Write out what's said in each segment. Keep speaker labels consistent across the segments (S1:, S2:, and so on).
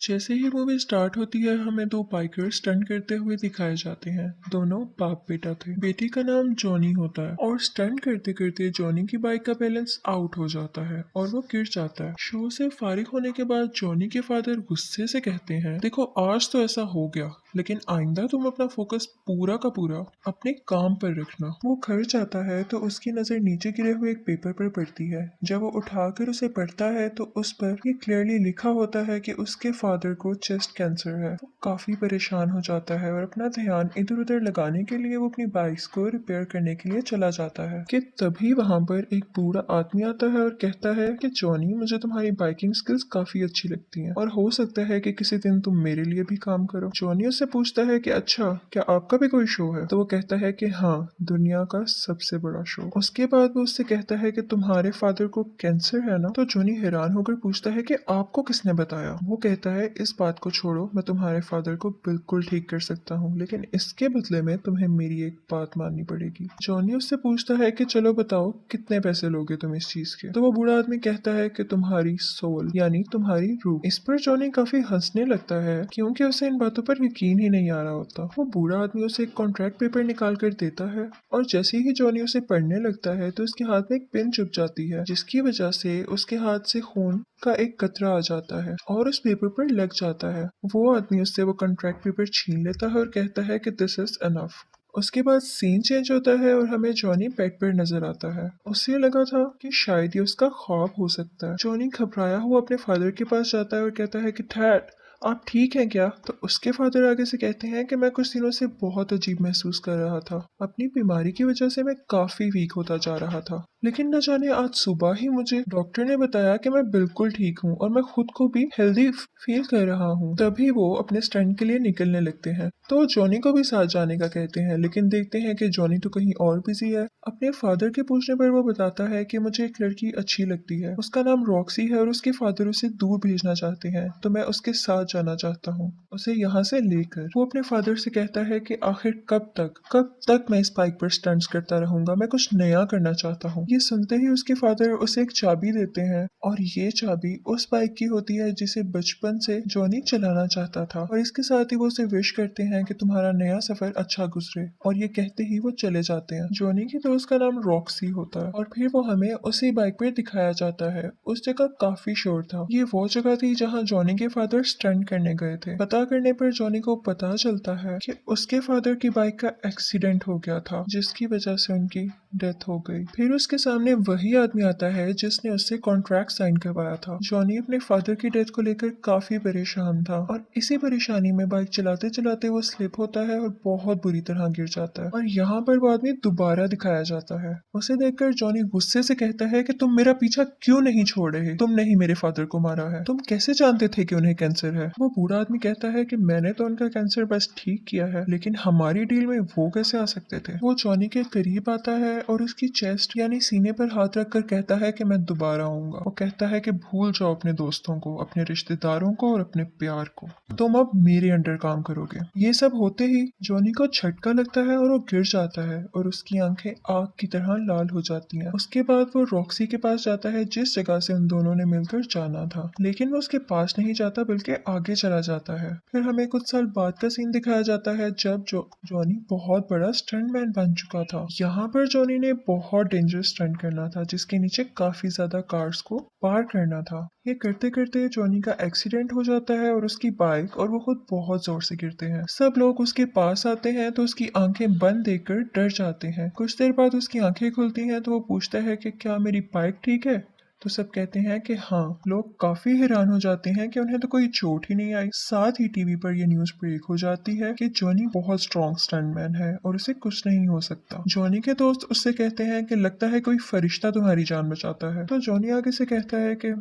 S1: जैसे ही movie start होती है हमें दो बाइकर्स स्टंट करते हुए दिखाए जाते हैं। दोनों बाप बेटा थे। बेटी का नाम जॉनी होता है और स्टंट करते करते जॉनी की बाइक का बैलेंस आउट हो जाता है और वो गिर जाता है। शो से फारिग होने के बाद जॉनी के फादर गुस्से से कहते हैं, देखो आज तो ऐसा हो गया, लेकिन आइंदा तुम अपना फोकस पूरा का पूरा अपने काम पर रखना। वो घर जाता है तो उसकी नजर नीचे गिरे हुए एक पेपर पर पड़ती है। जब वो उठाकर उसे पढ़ता है तो उस पर ये क्लियरली लिखा होता है कि उसके फादर को चेस्ट कैंसर है। वो काफी परेशान हो जाता है और अपना ध्यान इधर उधर लगाने के लिए वो अपनी बाइक्स को रिपेयर करने के लिए चला जाता है कि तभी वहां पर एक बूढ़ा आदमी आता है और कहता है कि जॉनी, मुझे तुम्हारी बाइकिंग स्किल्स काफी अच्छी लगती हैं और हो सकता है कि किसी दिन तुम मेरे लिए भी काम करो। जॉनी उससे पूछता है कि अच्छा, क्या आपका भी कोई शो है? तो वो कहता है कि हाँ, दुनिया का सबसे बड़ा शो। उसके बाद वो उससे कहता है कि तुम्हारे फादर को कैंसर है ना? तो जॉनी हैरान होकर पूछता है कि आपको किसने बताया? वो कहता है, इस बात को छोड़ो, मैं तुम्हारे फादर को बिल्कुल ठीक कर सकता हूँ, लेकिन इसके बदले में तुम्हें मेरी एक बात माननी पड़ेगी। जॉनी उससे पूछता है कि चलो बताओ, कितने पैसे लोगे तुम इस चीज के? तो वो बूढ़ा आदमी कहता है कि तुम्हारी सोल, यानी तुम्हारी रूह। इस पर जॉनी काफी हंसने लगता है क्योंकि उसे इन बातों पर यकीन ही नहीं आ रहा होता। वो बूढ़ा आदमी उसे एक कॉन्ट्रैक्ट पेपर निकाल कर देता है और जैसे ही जॉनी उसे पढ़ने लगता है तो उसके हाथ में एक पेन चुभ जाती है, जिसकी वजह से उसके हाथ से खून का एक कतरा आ जाता है और उस पेपर पर लग जाता है। वो आदमी उससे वो कॉन्ट्रैक्ट पेपर छीन लेता है और कहता है कि दिस इज एनफ। उसके बाद सीन चेंज होता है और हमें जॉनी बेड पर नजर आता है। उसे लगा था कि शायद ये उसका ख्वाब हो सकता है। जॉनी घबराया हुआ अपने फादर के पास जाता है और कहता है कि डैड, आप ठीक हैं क्या? तो उसके फादर आगे से कहते हैं कि मैं कुछ दिनों से बहुत अजीब महसूस कर रहा था। अपनी बीमारी की वजह से मैं काफी वीक होता जा रहा था, लेकिन न जाने आज सुबह ही मुझे डॉक्टर ने बताया कि मैं बिल्कुल ठीक हूँ और मैं खुद को भी हेल्दी फील कर रहा हूँ। तभी वो अपने स्टंट के लिए निकलने लगते हैं तो जॉनी को भी साथ जाने का कहते हैं, लेकिन देखते हैं कि जॉनी तो कहीं और बिजी है। अपने फादर के पूछने पर वो बताता है कि मुझे एक लड़की अच्छी लगती है, उसका नाम रॉक्सी है और उसके फादर उसे दूर भेजना चाहते हैं, तो मैं उसके साथ जाना चाहता हूँ, उसे यहाँ से लेकर। वो अपने फादर से कहता है कि आखिर कब तक मैं इस बाइक पर स्टंट्स करता रहूंगा, मैं कुछ नया करना चाहता हूँ। ये सुनते ही उसके फादर उसे एक चाबी देते हैं और ये चाबी उस बाइक की होती है जिसे बचपन से जॉनी चलाना चाहता था, और इसके साथ ही वो उसे विश करते हैं कि तुम्हारा नया सफर अच्छा गुजरे, और ये कहते ही वो चले जाते हैं। जॉनी की दोस्त का नाम रॉक्सी होता है और फिर वो हमें उसी बाइक पर दिखाया जाता है। उस जगह काफी शोर था। ये वो जगह थी जहाँ जॉनी के फादर स्टंट करने गए थे। पता करने पर जॉनी को पता चलता है कि उसके फादर की बाइक का एक्सीडेंट हो गया था, जिसकी वजह से उनकी डेथ हो गई। फिर उसके सामने वही आदमी आता है जिसने उससे कॉन्ट्रैक्ट साइन करवाया था। जॉनी अपने फादर की डेथ को लेकर काफी परेशान था और इसी परेशानी में बाइक चलाते चलाते वो स्लिप होता है और बहुत बुरी तरह गिर जाता है, और यहाँ पर वो आदमी दोबारा दिखाया जाता है। उसे देखकर जॉनी गुस्से से कहता है कि तुम मेरा पीछा क्यों नहीं छोड़ रहे? तुमने ही मेरे फादर को मारा है, तुम कैसे जानते थे कि उन्हें कैंसर है? वो बूढ़ा आदमी कहता है कि मैंने तो उनका कैंसर बस ठीक किया है, लेकिन हमारी डील में वो कैसे आ सकते थे? वो जॉनी के करीब आता है और उसकी चेस्ट यानी सीने पर हाथ रखकर कहता है कि मैं दोबारा आऊंगा। वो कहता है कि भूल जाओ अपने दोस्तों को, अपने रिश्तेदारों को और अपने प्यार को, तुम अब मेरे अंडर काम करोगे। ये सब होते ही जॉनी को झटका लगता है और वो गिर जाता है और उसकी आंखें आग की तरह लाल हो जाती हैं। उसके बाद वो रॉक्सी के पास जाता है जिस जगह से उन दोनों ने मिलकर जाना था, लेकिन वो उसके पास नहीं जाता बल्कि आगे चला जाता है। फिर हमें कुछ साल बाद का सीन दिखाया जाता है जब जॉनी बहुत बड़ा स्टंटमैन बन चुका था। यहाँ पर जॉनी ने बहुत डेंजरस स्टंट करना था जिसके नीचे काफी ज्यादा कार्स को पार करना था। ये करते करते जॉनी का एक्सीडेंट हो जाता है और उसकी बाइक और वो खुद बहुत जोर से गिरते हैं। सब लोग उसके पास आते हैं तो उसकी आंखें बंद देखकर डर जाते हैं। कुछ देर बाद उसकी आंखें खुलती हैं तो वो पूछता है कि क्या मेरी बाइक ठीक है? तो सब कहते हैं कि हाँ। लोग काफी हैरान हो जाते हैं कि उन्हें तो कोई चोट ही नहीं आई। साथ ही टीवी पर यह न्यूज ब्रेक हो जाती है कि जॉनी बहुत स्ट्रॉन्ग स्टंटमैन है और उसे कुछ नहीं हो सकता। जॉनी के दोस्त उससे कहते हैं कि लगता है कोई फरिश्ता तुम्हारी जान बचाता है। तो जॉनी आगे से कहता है कि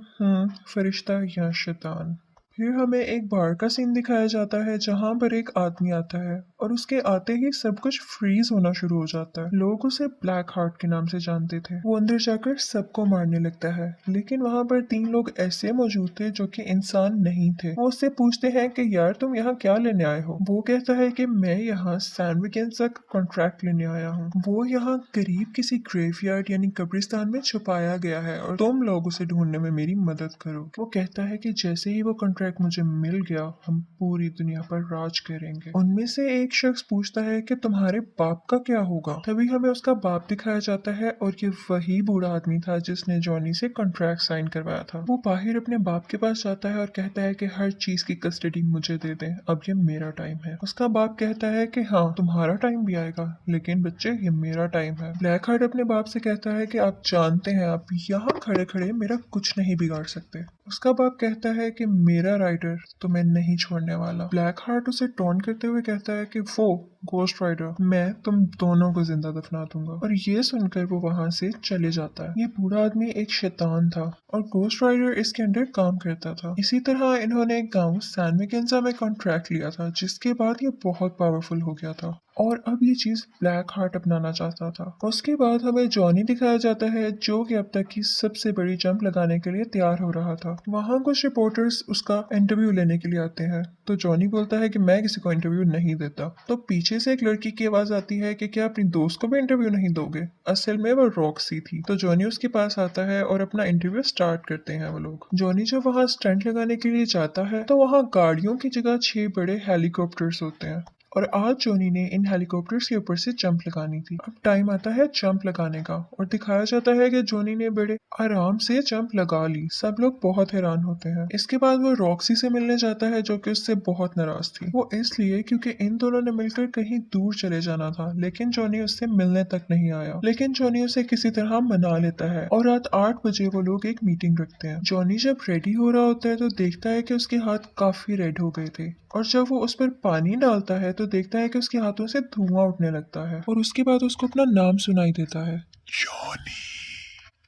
S1: फरिश्ता या शैतान। फिर हमें एक बार का सीन दिखाया जाता है जहाँ पर एक आदमी आता है और उसके आते ही सब कुछ फ्रीज होना शुरू हो जाता है। लोग उसे ब्लैक हार्ट के नाम से जानते थे। वो अंदर जाकर सबको मारने लगता है, लेकिन वहाँ पर 3 लोग ऐसे मौजूद थे जो कि इंसान नहीं थे। वो उससे पूछते हैं कि यार तुम यहाँ क्या लेने आए हो। वो कहता है कि मैं यहाँ सैंडविकेंस का कॉन्ट्रैक्ट लेने आया हूँ। वो यहाँ करीब किसी ग्रेवयार्ड यानी कब्रिस्तान में छुपाया गया है और तुम लोग उसे ढूंढने में मेरी मदद करो। वो कहता है कि जैसे ही वो कॉन्ट्रैक्ट मुझे मिल गया हम पूरी दुनिया पर राज करेंगे। उनमें से एक शख्स पूछता है कि तुम्हारे बाप का क्या होगा। तभी हमें उसका बाप दिखाया जाता है और ये वही बूढ़ा आदमी था जिसने जॉनी से कॉन्ट्रैक्ट साइन करवाया था। वो बाहर अपने बाप के पास जाता है और कहता है कि हर चीज की कस्टडी मुझे दे दें, अब ये मेरा टाइम है। उसका बाप कहता है कि हाँ तुम्हारा टाइम भी आएगा, लेकिन बच्चे ये मेरा टाइम है। ब्लैक हार्ट अपने बाप से कहता है कि आप जानते हैं आप यहाँ खड़े खड़े मेरा कुछ नहीं बिगाड़ सकते। उसका बाप कहता है कि मेरा राइडर तुम्हें नहीं छोड़ने वाला। ब्लैक हार्ट उसे टॉन्ट करते हुए कहता है कि वो गोस्ट राइडर मैं तुम दोनों को जिंदा दफना दूंगा, और ये सुनकर वो वहां से चले जाता है। ये बूढ़ा आदमी एक शैतान था और गोस्ट राइडर इसके अंडर काम करता था। इसी तरह इन्होंने एक गांव सैन मिकेंजा में कॉन्ट्रैक्ट लिया था, जिसके बाद ये बहुत पावरफुल हो गया था और अब ये चीज ब्लैक हार्ट अपनाना चाहता था। उसके बाद हमें जॉनी दिखाया जाता है जो कि अब तक की सबसे बड़ी जंप लगाने के लिए तैयार हो रहा था। वहाँ कुछ रिपोर्टर्स उसका इंटरव्यू लेने के लिए आते हैं, तो जॉनी बोलता है कि मैं किसी को इंटरव्यू नहीं देता। तो पीछे से एक लड़की की आवाज आती है कि क्या अपनी दोस्त को भी इंटरव्यू नहीं दोगे। असल में वो रॉक्सी थी। तो जॉनी उसके पास आता है और अपना इंटरव्यू स्टार्ट करते हैं वो लोग। जॉनी जब वहाँ स्टंट लगाने के लिए जाता है तो वहाँ गाड़ियों की जगह 6 बड़े हेलीकॉप्टर्स होते हैं और आज जॉनी ने इन हेलीकॉप्टर्स के ऊपर से जंप लगानी थी। अब टाइम आता है जंप लगाने का और दिखाया जाता है कि जॉनी ने बड़े आराम से जंप लगा ली। सब लोग बहुत हैरान होते हैं। इसके बाद वो रॉक्सी से मिलने जाता है जो कि उससे बहुत नाराज थी। वो इसलिए क्योंकि इन दोनों ने मिलकर कहीं दूर चले जाना था, लेकिन जॉनी उससे मिलने तक नहीं आया। लेकिन जॉनी उसे किसी तरह मना लेता है और रात 8 बजे वो लोग एक मीटिंग रखते हैं। जॉनी जब रेडी हो रहा होता है तो देखता है कि उसके हाथ काफी रेड हो गए थे और जब वो उस पर पानी डालता है तो देखता है कि उसके हाथों से धुआं उठने लगता है और उसके बाद उसको अपना नाम सुनाई देता है, जॉनी।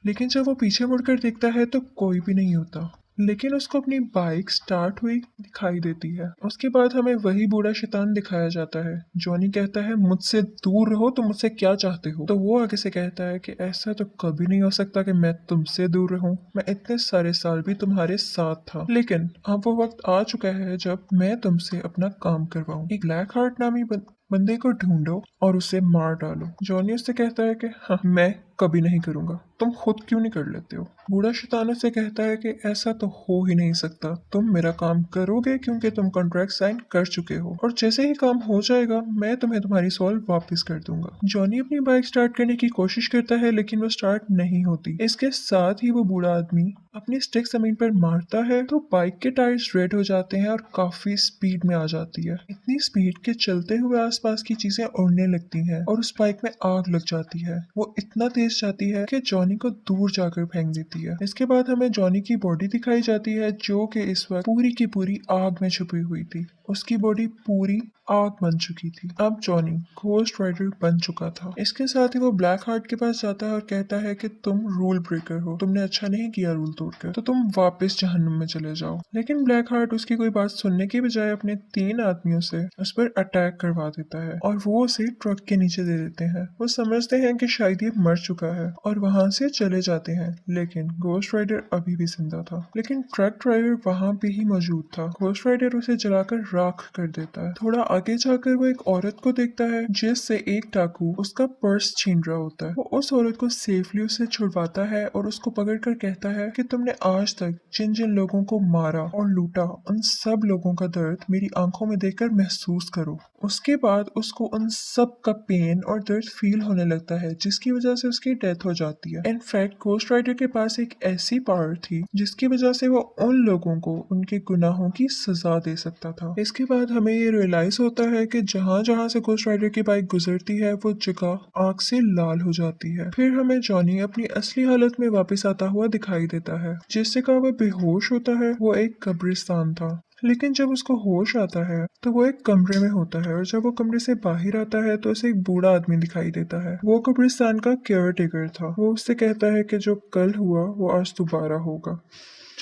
S1: लेकिन जब वो पीछे मुड़कर देखता है तो कोई भी नहीं होता, लेकिन उसको अपनी बाइक स्टार्ट हुई दिखाई देती है। उसके बाद हमें वही बूढ़ा शैतान दिखाया जाता है। जॉनी कहता है मुझसे दूर रहो, तुम मुझसे क्या चाहते हो। तो वो आगे से कहता है कि ऐसा तो कभी नहीं हो सकता कि मैं तुमसे दूर रहूं, मैं इतने सारे साल भी तुम्हारे साथ था, लेकिन अब वो वक्त आ चुका है जब मैं तुमसे अपना काम करवाऊं। एक ब्लैक हार्ट नामी बंदे को ढूंढो और उसे मार डालो। जॉनी उससे कहता है कि हाँ मैं कभी नहीं करूंगा, तुम खुद क्यों नहीं कर लेते हो। बूढ़ा शैतान उससे कहता है कि ऐसा तो हो ही नहीं सकता, तुम मेरा काम करोगे क्योंकि तुम कॉन्ट्रैक्ट साइन कर चुके हो और जैसे ही काम हो जाएगा मैं तुम्हें तुम्हारी सोल वापस कर दूंगा। जॉनी अपनी बाइक स्टार्ट करने की कोशिश करता है लेकिन वो स्टार्ट नहीं होती। इसके साथ ही वो बूढ़ा आदमी अपनी स्टिक जमीन पर मारता है तो बाइक के टायर्स रेड हो जाते हैं और काफी स्पीड में आ जाती है। इतनी स्पीड के चलते हुए आसपास की चीजें उड़ने लगती हैं और उस बाइक में आग लग जाती है। वो इतना तेज जाती है कि जॉनी को दूर जाकर फेंक देती है। इसके बाद हमें जॉनी की बॉडी दिखाई जाती है जो कि इस वक्त पूरी की पूरी आग में छुपी हुई थी। उसकी बॉडी पूरी आग बन चुकी थी। अब जॉनी घोस्ट राइडर बन चुका था। इसके साथ ही वो ब्लैक हार्ट के पास जाता है और कहता है कि तुम रूल ब्रेकर हो, तुमने अच्छा नहीं किया रूल तोड़कर, तो तुम वापस जहन्नुम में चले जाओ। लेकिन ब्लैक हार्ट उसकी कोई बात सुनने के बजाय अपने 3 आदमियों से उस पर अटैक करवा देता है और वो उसे ट्रक के नीचे दे देते हैं। वो समझते हैं कि शायद ये मर चुका है और वहां से चले जाते हैं, लेकिन घोस्ट राइडर अभी भी जिंदा था। लेकिन ट्रक ड्राइवर वहां पे ही मौजूद था। घोस्ट राइडर उसे जलाकर राख कर देता है। थोड़ा आगे जाकर वो एक औरत को देखता है जिससे एक डाकू उसका पर्स छीन रहा होता है। वो उस औरत को सेफली उससे छुड़वाता है और उसको पकड़कर कहता है कि तुमने आज तक जिन जिन लोगों को मारा और लूटा उन सब लोगों का दर्द मेरी आंखों में देखकर महसूस करो। उसके बाद उसको उन सब का पेन और दर्द फील होने लगता है जिसकी वजह से उसकी डेथ हो जाती है। इनफैक्ट घोस्ट राइडर के पास एक ऐसी पावर थी जिसकी वजह से वो उन लोगों को उनके गुनाहों की सजा दे सकता था। इसके बाद हमें ये रियलाइज होता है कि जहाँ जहाँ से घोस्ट राइडर की बाइक गुजरती है वो जगह आग से लाल हो जाती है। फिर हमें जॉनी अपनी असली हालत में वापस आता हुआ दिखाई देता है। जिस जगह वो बेहोश होता है वो एक कब्रिस्तान था, लेकिन जब उसको होश आता है तो वो एक कमरे में होता है और जब वो कमरे से बाहर आता है तो उसे एक बूढ़ा आदमी दिखाई देता है। वो कब्रिस्तान का केयर टेकर था। वो उससे कहता है कि जो कल हुआ वो आज दोबारा होगा।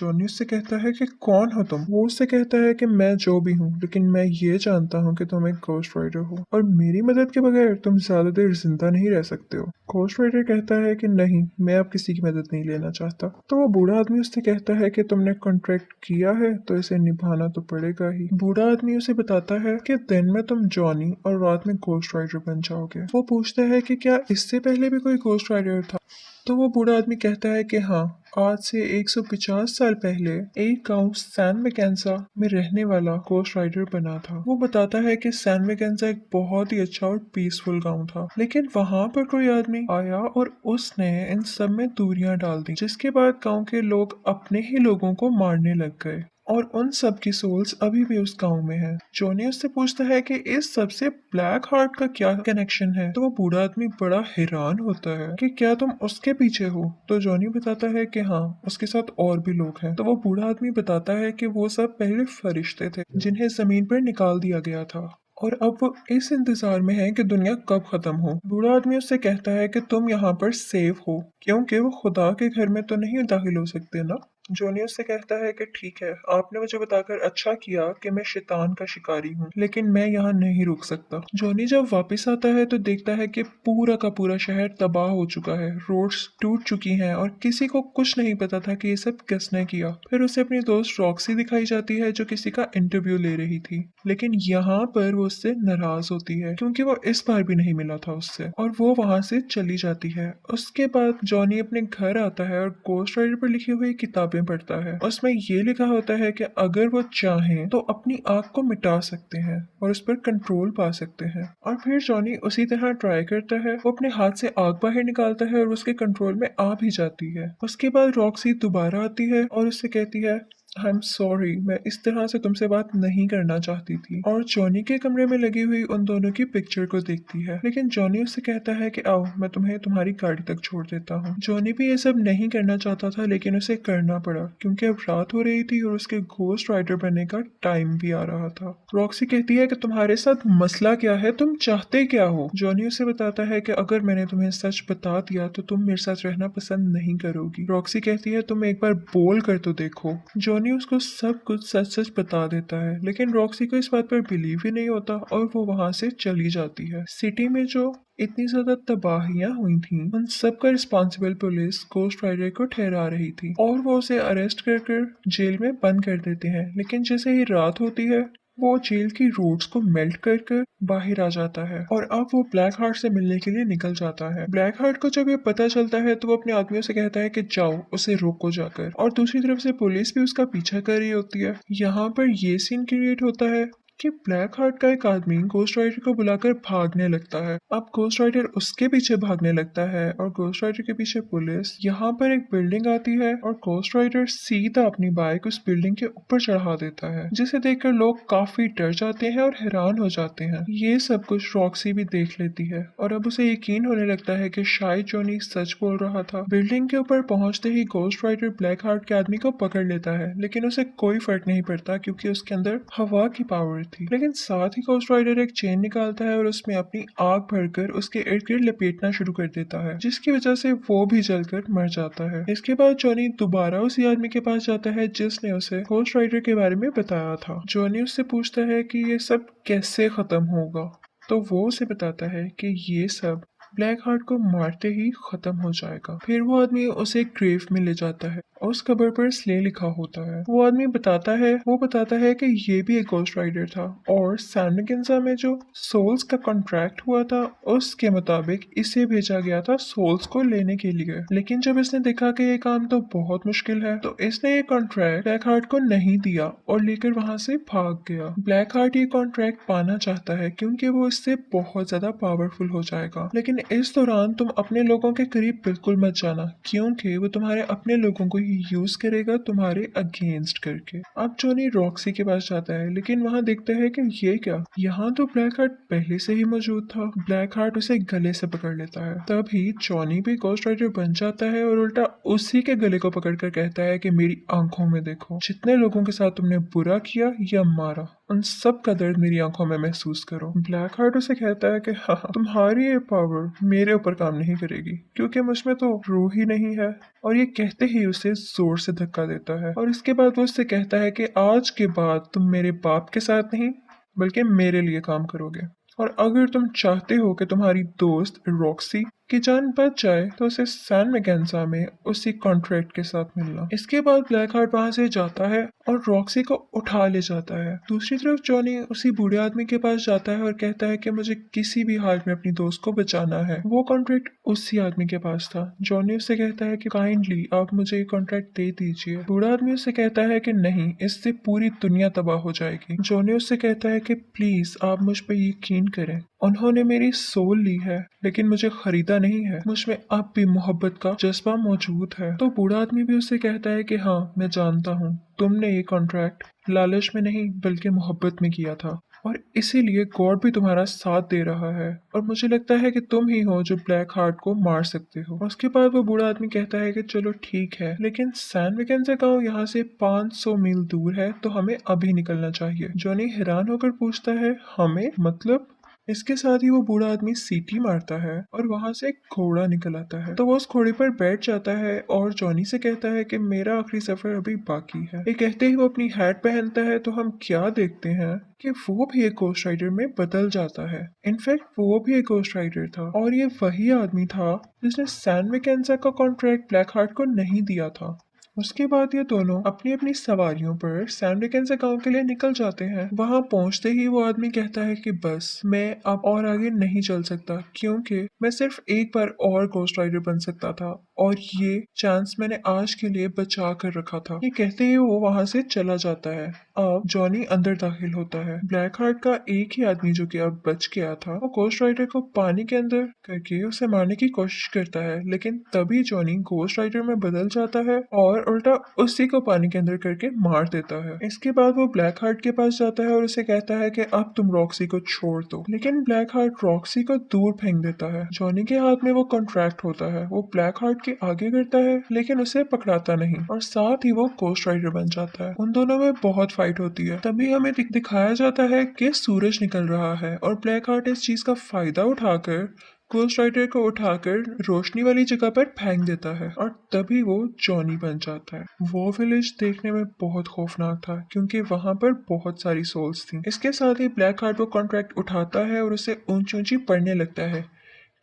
S1: जॉनी उससे कहता है कि कौन हो तुम। वो उससे कहता है कि मैं जो भी हूँ, लेकिन मैं ये जानता हूँ कि तुम एक घोस्ट राइडर हो और मेरी मदद के बगैर तुम ज्यादा देर जिंदा नहीं रह सकते हो। घोस्ट राइडर कहता है कि नहीं, मैं अब किसी की मदद नहीं लेना चाहता। तो वो बूढ़ा आदमी उससे कहता है कि तुमने कॉन्ट्रैक्ट किया है तो इसे निभाना तो पड़ेगा ही। बूढ़ा आदमी उसे बताता है कि दिन में तुम जॉनी और रात में घोस्ट राइडर बन जाओगे। वो पूछता है कि क्या इससे पहले भी कोई घोस्ट राइडर था। तो वो बूढ़ा आदमी कहता है कि हाँ, आज से 150 साल पहले एक गांव सैन मैकेन्जा में रहने वाला घोस्ट राइडर बना था। वो बताता है कि सैन मैकेन्जा एक बहुत ही अच्छा और पीसफुल गांव था, लेकिन वहां पर कोई आदमी आया और उसने इन सब में दूरियां डाल दी, जिसके बाद गांव के लोग अपने ही लोगों को मारने लग गए और उन सब की सोल्स अभी भी उस गांव में है। जॉनी उससे पूछता है कि इस सब से ब्लैक हार्ट का क्या कनेक्शन है। तो वो बूढ़ा आदमी बड़ा हैरान होता है कि क्या तुम उसके पीछे हो। तो जॉनी बताता है कि हाँ, उसके साथ और भी लोग हैं। तो वो बूढ़ा आदमी बताता है कि वो सब पहले फरिश्ते थे जिन्हें जमीन पर निकाल दिया गया था और अब वो इस इंतजार में है कि दुनिया कब खत्म हो। बूढ़ा आदमी उससे कहता है कि तुम यहाँ पर सेफ हो क्योंकि वो खुदा के घर में तो नहीं दाखिल हो सकते ना। जॉनी उससे कहता है कि ठीक है, आपने मुझे बताकर अच्छा किया कि मैं शैतान का शिकारी हूँ, लेकिन मैं यहाँ नहीं रुक सकता। जॉनी जब वापस आता है तो देखता है कि पूरा का पूरा शहर तबाह हो चुका है, रोड्स टूट चुकी हैं और किसी को कुछ नहीं पता था कि ये सब किसने किया। फिर उसे अपनी दोस्त रॉक्सी दिखाई जाती है जो किसी का इंटरव्यू ले रही थी, लेकिन यहाँ पर वो उससे नाराज होती है क्योंकि वो इस बार भी नहीं मिला था उससे और वो वहां से चली जाती है। उसके बाद जॉनी अपने घर आता है और घोस्ट राइडर पर लिखी हुई किताबें पढ़ता है। उसमें ये लिखा होता है कि अगर वो चाहें तो अपनी आग को मिटा सकते हैं और उस पर कंट्रोल पा सकते हैं। और फिर जॉनी उसी तरह ट्राई करता है, वो अपने हाथ से आग बाहर निकालता है और उसके कंट्रोल में आ भी जाती है। उसके बाद रॉक्सी दोबारा आती है और उससे कहती है आई एम सॉरी, मैं इस तरह से तुमसे बात नहीं करना चाहती थी। और जॉनी के कमरे में लगी हुई उन दोनों की पिक्चर को देखती है, लेकिन जॉनी उससे कहता है कि आओ, मैं तुम्हें तुम्हारी गाड़ी तक छोड़ देता हूँ। जॉनी भी ये सब नहीं करना चाहता था, लेकिन उसे करना पड़ा क्योंकि अब रात हो रही थी और उसके घोस्ट राइडर बनने का टाइम भी आ रहा था। रॉक्सी कहती है कि तुम्हारे साथ मसला क्या है, तुम चाहते क्या हो। जॉनी उसे बताता है कि अगर मैंने तुम्हें सच बता दिया तो तुम मेरे साथ रहना पसंद नहीं करोगी। रॉक्सी कहती है तुम एक बार बोल कर तो देखो। जॉनी उसको सब कुछ सच सच बता देता है, लेकिन रॉक्सी को इस बात पर बिलीव ही नहीं होता और वो वहां से चली जाती है। सिटी में जो इतनी ज्यादा तबाहियां हुई थी, उन सब का रिस्पॉन्सिबल पुलिस घोस्ट राइडर को ठहरा रही थी और वो उसे अरेस्ट कर जेल में बंद कर देते हैं। लेकिन जैसे ही रात होती है, वो जेल की रोड्स को मेल्ट कर बाहर आ जाता है और अब वो ब्लैक हार्ट से मिलने के लिए निकल जाता है। ब्लैक हार्ट को जब ये पता चलता है तो वो अपने आदमियों से कहता है कि जाओ, उसे रोको जाकर। और दूसरी तरफ से पुलिस भी उसका पीछा कर रही होती है। यहाँ पर ये सीन क्रिएट होता है कि ब्लैक हार्ट का एक आदमी घोस्ट राइडर को बुलाकर भागने लगता है। अब घोस्ट राइडर उसके पीछे भागने लगता है और घोस्ट राइडर के पीछे पुलिस। यहाँ पर एक बिल्डिंग आती है और घोस्ट राइडर सीधा अपनी बाइक उस बिल्डिंग के ऊपर चढ़ा देता है, जिसे देखकर लोग काफी डर जाते हैं और हैरान हो जाते हैं। ये सब कुछ रॉक्सी भी देख लेती है और अब उसे यकीन होने लगता है कि शायद जॉनी सच बोल रहा था। बिल्डिंग के ऊपर पहुंचते ही घोस्ट राइडर ब्लैक हार्ट के आदमी को पकड़ लेता है, लेकिन उसे कोई फर्क नहीं पड़ता क्योंकि उसके अंदर हवा की पावर थी। लेकिन साथ ही घोस्ट राइडर एक चेन निकालता है और उसमें अपनी आग भरकर उसके इर्द गिर्द लपेटना शुरू कर देता है, जिसकी वजह से वो भी जलकर मर जाता है। इसके बाद जॉनी दोबारा उसी आदमी के पास जाता है जिसने उसे घोस्ट राइडर के बारे में बताया था। जॉनी उससे पूछता है कि ये सब कैसे खत्म होगा, तो वो उसे बताता है कि ये सब ब्लैक हार्ट को मारते ही खत्म हो जाएगा। फिर वो आदमी उसे ग्रेव में ले जाता है और उस कबर पर स्ले लिखा होता है। वो आदमी बताता है कि ये भी एक घोस्ट राइडर था और सैंडकिंसा में जो सोल्स का कॉन्ट्रैक्ट हुआ था उसके मुताबिक इसे भेजा गया था सोल्स को लेने के लिए। लेकिन जब इसने देखा कि ये काम तो बहुत मुश्किल है, तो इसने ये कॉन्ट्रैक्ट ब्लैक हार्ट को नहीं दिया और लेकर वहां से भाग गया। ब्लैक हार्ट ये कॉन्ट्रैक्ट पाना चाहता है क्योंकि वो इससे बहुत ज्यादा पावरफुल हो जाएगा, लेकिन इस दौरान तुम अपने लोगों के करीब बिल्कुल मत जाना क्योंकि वो तुम्हारे अपने लोगों को ही यूज करेगा तुम्हारे अगेंस्ट करके। अब जॉनी रॉक्सी के पास जाता है, लेकिन वहां देखता है कि ये क्या, यहाँ तो ब्लैक हार्ट पहले से ही मौजूद था। ब्लैक हार्ट उसे गले से पकड़ लेता है। तभी जॉनी भी घोस्ट राइडर बन जाता है और उल्टा उसी के गले को पकड़कर कहता है कि मेरी आंखों में देखो, जितने लोगों के साथ तुमने बुरा किया या मारा, उन सब का दर्द मेरी आंखों में महसूस करो। ब्लैक हार्ट उसे कहता है कि हाँ, तुम्हारी ये पावर मेरे ऊपर काम नहीं करेगी क्योंकि मुझ में तो रूह ही नहीं है। और ये कहते ही उसे जोर से धक्का देता है और इसके बाद वो उससे कहता है कि आज के बाद तुम मेरे बाप के साथ नहीं बल्कि मेरे लिए काम करोगे। और अगर तुम चाहते हो कि तुम्हारी दोस्त रॉक्सी की जान बच जाए तो उसे सैन मैकेन्जा में उसी कॉन्ट्रैक्ट के साथ मिलना। इसके बाद ब्लैक हार्ट वहां से जाता है और रॉक्सी को उठा ले जाता है। दूसरी तरफ जॉनी उसी बूढ़े आदमी के पास जाता है और कहता है कि मुझे किसी भी हाल में अपनी दोस्त को बचाना है। वो कॉन्ट्रैक्ट उसी आदमी के पास था। जॉनी उससे कहता है कि काइंडली आप मुझे ये कॉन्ट्रैक्ट दे दीजिए। बूढ़ा आदमी उससे कहता है कि नहीं, इससे पूरी दुनिया तबाह हो जाएगी। जॉनी उससे कहता है कि प्लीज आप मुझ पर यकीन करें, उन्होंने मेरी सोल ली है लेकिन मुझे खरीदा नहीं है। मुझ में अब भी मोहब्बत का जज्बा मौजूद है। तो बूढ़ा आदमी भी उससे कहता है कि हाँ, मैं जानता हूँ तुमने ये कॉन्ट्रैक्ट लालच में नहीं बल्कि मोहब्बत में किया था और इसीलिए गॉड भी तुम्हारा साथ दे रहा है और मुझे लगता है कि तुम ही हो जो ब्लैक हार्ट को मार सकते हो। उसके बाद वो बूढ़ा आदमी कहता है कि चलो ठीक है, लेकिन सैन मैकेन्जा गांव यहाँ से 500 मील दूर है तो हमें अभी निकलना चाहिए। जॉनी हैरान होकर पूछता है, हमें मतलब? इसके साथ ही वो बूढ़ा आदमी सीटी मारता है और वहां से एक घोड़ा निकल आता है। तो वो उस घोड़े पर बैठ जाता है और जॉनी से कहता है कि मेरा आखिरी सफर अभी बाकी है। ये कहते ही वो अपनी हैट पहनता है तो हम क्या देखते हैं कि वो भी एक घोस्ट राइडर में बदल जाता है। इनफैक्ट वो भी एक घोस्ट राइडर था और ये वही आदमी था जिसने सैन मैकेन्जा का कॉन्ट्रैक्ट ब्लैक हार्ट को नहीं दिया था। उसके बाद ये दोनों अपनी अपनी सवारियों पर सैन मैकेन्जा गांव के लिए निकल जाते हैं। वहां पहुंचते ही वो आदमी कहता है कि बस मैं अब और आगे नहीं चल सकता क्योंकि मैं सिर्फ एक बार और घोस्ट राइडर बन सकता था और ये चांस मैंने आज के लिए बचा कर रखा था। ये कहते ही वो वहां से चला जाता है। अब जॉनी अंदर दाखिल होता है। ब्लैक हार्ट का एक ही आदमी जो कि अब बच गया था, वो घोस्ट राइडर को पानी के अंदर करके उसे मारने की कोशिश करता है, लेकिन तभी जॉनी घोस्ट राइडर में बदल जाता है और उल्टा उसी को पानी के अंदर करके मार देता है। इसके बाद वो ब्लैक हार्ट के पास जाता है और उसे कहता है कि अब तुम रॉक्सी को छोड़ दो, लेकिन ब्लैक हार्ट रॉक्सी को दूर फेंक देता है। जॉनी के हाथ में वो कॉन्ट्रैक्ट होता है। वो ब्लैक हार्ट के आगे करता है लेकिन उसे पकड़ाता नहीं और साथ ही वो घोस्ट राइडर बन जाता है। उन दोनों में बहुत फाइट होती है। तभी हमें दिखाया जाता है कि सूरज निकल रहा है और ब्लैक हार्ट इस चीज का फायदा उठाकर घोस्ट राइडर को उठाकर रोशनी वाली जगह पर फेंक देता है और तभी वो जॉनी बन जाता है। वो विलेज देखने में बहुत खौफनाक था क्योंकि वहां पर बहुत सारी सोल्स थी। इसके साथ ही ब्लैक हार्ट वो कॉन्ट्रैक्ट उठाता है और उसे ऊंची ऊंची पढ़ने लगता है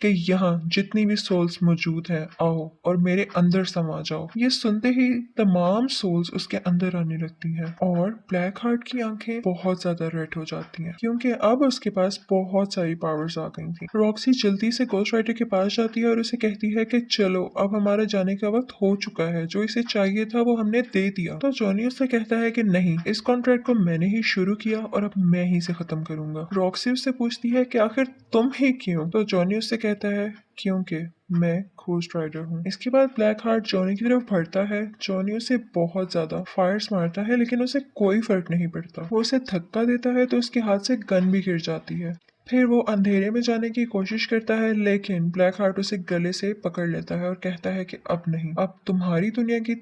S1: कि यहाँ जितनी भी सोल्स मौजूद हैं आओ और मेरे अंदर समा जाओ। ये सुनते ही तमाम सोल्स उसके अंदर आने लगती हैं और ब्लैक हार्ट की आंखें बहुत ज्यादा रेड हो जाती हैं क्योंकि अब उसके पास बहुत सारी पावर्स आ गई थी। रॉक्सी जल्दी से घोस्ट राइडर के पास जाती है और उसे कहती है कि चलो अब हमारा जाने का वक्त हो चुका है, जो इसे चाहिए था वो हमने दे दिया। तो जॉनी उससे कहता है कि नहीं, इस कॉन्ट्रैक्ट को मैंने ही शुरू किया और अब मैं ही से खत्म करूंगा। रॉक्सी उससे पूछती है कि आखिर तुम ही क्यों? तो जॉनी उससे कहता है क्योंकि मैं घोस्ट राइडर हूँ। इसके बाद ब्लैक हार्ट जॉनी की तरफ बढ़ता है। जॉनी उसे बहुत ज्यादा फायर्स मारता है लेकिन उसे कोई फर्क नहीं पड़ता। वो उसे धक्का देता है तो उसके हाथ से गन भी गिर जाती है। फिर वो अंधेरे में जाने की कोशिश करता है लेकिन ब्लैक हार्ट उसे गले से पकड़ लेता है और कहता है कि अब नहीं, अब तुम्हारी दुनिया की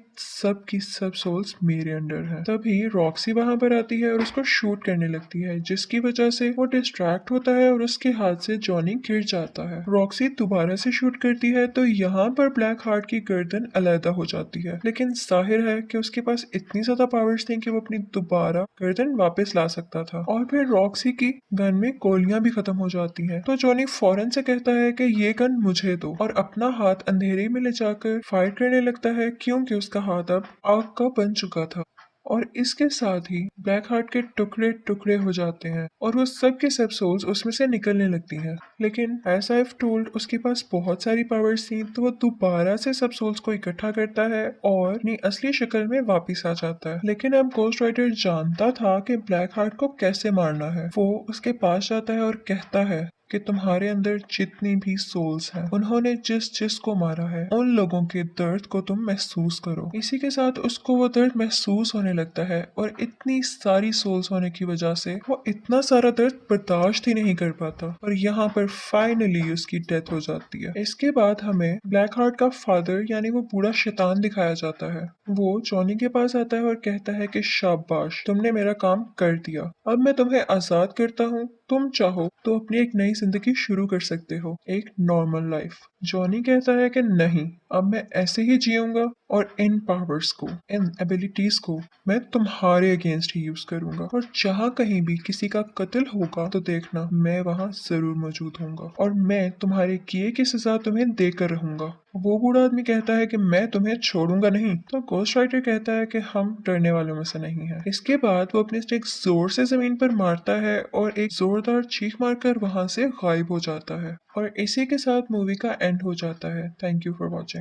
S1: सब सोल्स मेरे अंडर है। तभी रॉक्सी वहां पर आती है और उसको शूट करने लगती है जिसकी वजह से वो डिस्ट्रैक्ट होता है और उसके हाथ से जॉनी गिर जाता है। रॉक्सी दोबारा से शूट करती है तो यहाँ पर ब्लैक हार्ट की गर्दन अलहदा हो जाती है, लेकिन जाहिर है कि उसके पास इतनी ज्यादा पावर्स थी कि वो अपनी दोबारा गर्दन वापस ला सकता था। और फिर रॉक्सी की गन में गोलियां भी खत्म हो जाती हैं। तो जॉनी फौरन से कहता है कि ये गन मुझे दो और अपना हाथ अंधेरे में ले जाकर फायर करने लगता है क्योंकि उसका हाथ अब आग का बन चुका था। और इसके साथ ही ब्लैक हार्ट के टुकड़े टुकड़े हो जाते हैं और वो सब के सब सोल्स उसमें से निकलने लगती हैं। लेकिन एज आई हैव टोल्ड उसके पास बहुत सारी पावर्स थी तो वो दोबारा से सब सोल्स को इकट्ठा करता है और अपनी असली शक्ल में वापस आ जाता है। लेकिन अब घोस्ट राइडर जानता था कि ब्लैक हार्ट को कैसे मारना है। वो उसके पास जाता है और कहता है कि तुम्हारे अंदर जितनी भी सोल्स हैं उन्होंने जिस जिस को मारा है उन लोगों के दर्द को तुम महसूस करो। इसी के साथ उसको वो दर्द महसूस होने लगता है और इतनी सारी सोल्स होने की वजह से वो इतना सारा दर्द बर्दाश्त ही नहीं कर पाता और यहाँ पर फाइनली उसकी डेथ हो जाती है। इसके बाद हमें ब्लैक हार्ट का फादर यानी वो बूढ़ा शैतान दिखाया जाता है। वो जॉनी के पास आता है और कहता है कि शाबाश, तुमने मेरा काम कर दिया। अब मैं तुम्हें आजाद करता हूँ। तुम चाहो तो अपनी एक नई जिंदगी शुरू कर सकते हो, एक नॉर्मल लाइफ। जॉनी कहता है कि नहीं, अब मैं ऐसे ही जीऊंगा और इन पावर्स को, इन एबिलिटीज को मैं तुम्हारे अगेंस्ट ही यूज करूंगा। और जहाँ कहीं भी किसी का कत्ल होगा तो देखना मैं वहां जरूर मौजूद होऊंगा और मैं तुम्हारे किए की सजा तुम्हें देकर रहूंगा। वो बूढ़ा आदमी कहता है कि मैं तुम्हें छोड़ूंगा नहीं। तो गोस्ट राइटर कहता है कि हम डरने वालों में से नहीं है। इसके बाद वो अपनी स्टिक जोर से जमीन पर मारता है और एक जोरदार चीख मारकर वहां से गायब हो जाता है। और इसी के साथ मूवी का एंड हो जाता है। Thank you for watching.